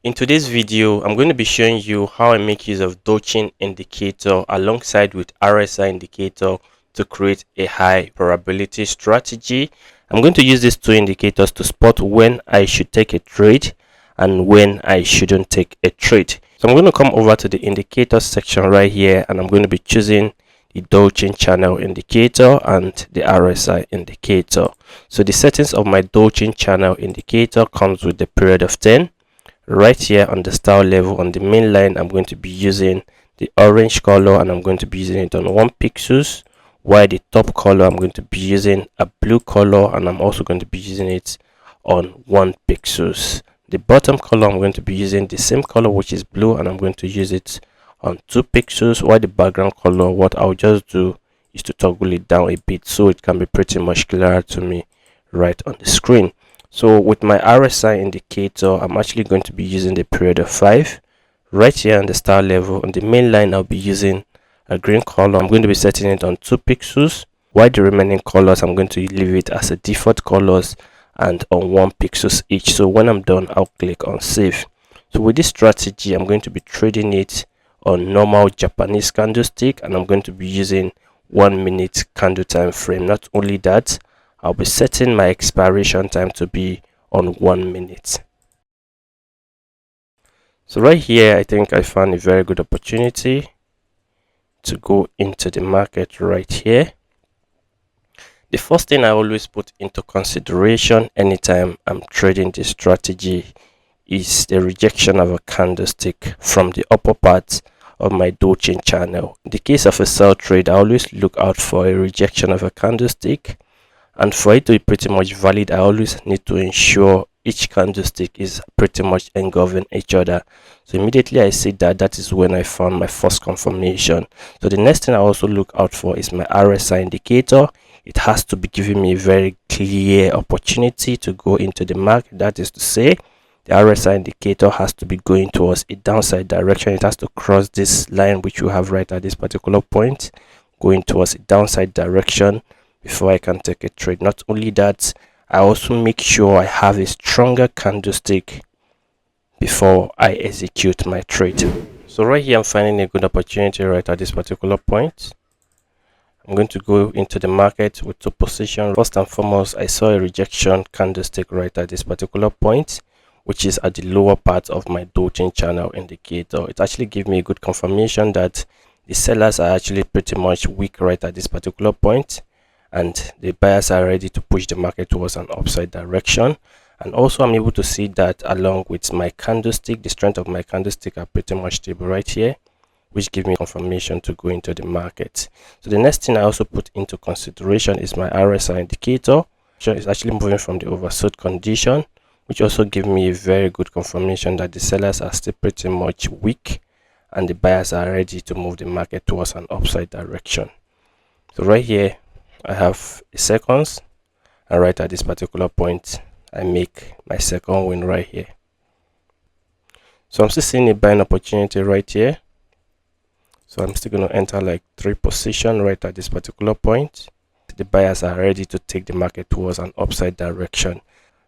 In today's video, I'm going to be showing you how I make use of Donchian indicator alongside with RSI indicator to create a high probability strategy. I'm going to use these two indicators to spot when I should take a trade and when I shouldn't take a trade. So I'm going to come over to the indicator section right here, and I'm going to be choosing the Donchian Channel indicator and the RSI indicator. So the settings of my Donchian Channel indicator comes with the period of 10. Right here on the style level on the main line, I'm going to be using the orange color, and I'm going to be using it on 1 pixels, while the top color I'm going to be using a blue color, and I'm also going to be using it on 1 pixels. The bottom color I'm going to be using the same color, which is blue, and I'm going to use it on 2 pixels, while the background color, what I'll just do is to toggle it down a bit so it can be pretty much clearer to me right on the screen. So with my RSI indicator, I'm actually going to be using the period of 5. Right here on the style level on the main line, I'll be using a green color. I'm going to be setting it on 2 pixels, while the remaining colors I'm going to leave it as a default colors and on 1 pixels each. So when I'm done, I'll click on save. So with this strategy, I'm going to be trading it on normal Japanese candlestick, and I'm going to be using 1 minute candle time frame. Not only that, I'll be setting my expiration time to be on 1 minute. So right here, I think I found a very good opportunity to go into the market right here. The first thing I always put into consideration anytime I'm trading this strategy is the rejection of a candlestick from the upper part of my Donchian channel. In the case of a sell trade, I always look out for a rejection of a candlestick. And for it to be pretty much valid, I always need to ensure each candlestick is pretty much engulfing each other. So immediately I see that, that is when I found my first confirmation. So the next thing I also look out for is my RSI indicator. It has to be giving me a very clear opportunity to go into the market. That is to say, the RSI indicator has to be going towards a downside direction. It has to cross this line which you have right at this particular point, going towards a downside direction before I can take a trade. Not only that, I also make sure I have a stronger candlestick before I execute my trade. So right here, I'm finding a good opportunity right at this particular point. I'm going to go into the market with 2 positions. First and foremost, I saw a rejection candlestick right at this particular point, which is at the lower part of my Donchian channel indicator. It actually gave me a good confirmation that the sellers are actually pretty much weak right at this particular point, and the buyers are ready to push the market towards an upside direction. And also I'm able to see that along with my candlestick, the strength of my candlestick are pretty much stable right here, which gives me confirmation to go into the market. So the next thing I also put into consideration is my RSI indicator. So it's actually moving from the oversold condition, which also gives me a very good confirmation that the sellers are still pretty much weak and the buyers are ready to move the market towards an upside direction. So right here, I have seconds, and right at this particular point, I make my second win right here. So I'm still seeing a buying opportunity right here. So I'm still going to enter like 3 positions right at this particular point. The buyers are ready to take the market towards an upside direction.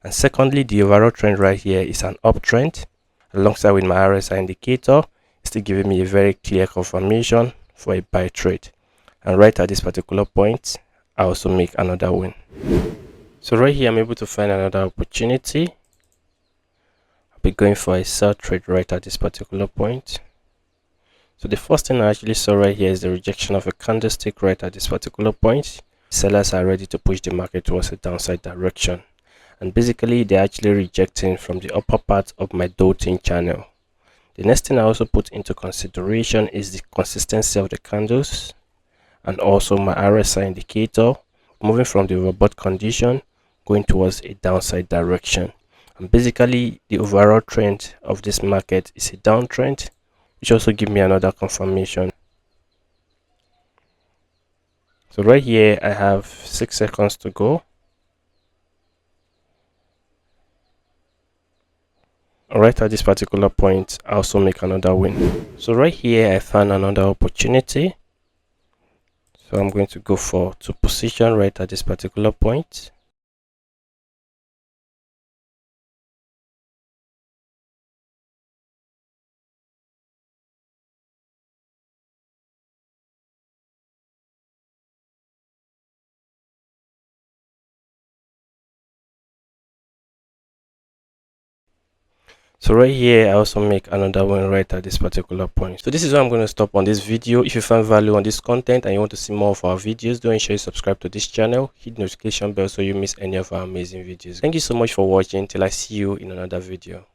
And secondly, the overall trend right here is an uptrend. Alongside with my RSI indicator, it's still giving me a very clear confirmation for a buy trade. And right at this particular point, I also make another win. So right here, I'm able to find another opportunity. I'll be going for a sell trade right at this particular point. So the first thing I actually saw right here is the rejection of a candlestick right at this particular point. Sellers are ready to push the market towards a downside direction. And basically, they're actually rejecting from the upper part of my Donchian channel. The next thing I also put into consideration is the consistency of the candles, and also my RSI indicator moving from the overbought condition going towards a downside direction. And basically, the overall trend of this market is a downtrend, which also gives me another confirmation. So right here, I have 6 seconds to go. Right at this particular point, I also make another win. So right here, I found another opportunity. So I'm going to go for 2 positions right at this particular point. So right here, I also make another one right at this particular point. So this is where I'm going to stop on this video. If you find value on this content and you want to see more of our videos, don't ensure you subscribe to this channel, hit the notification bell so you miss any of our amazing videos. Thank you so much for watching. Till I see you in another video.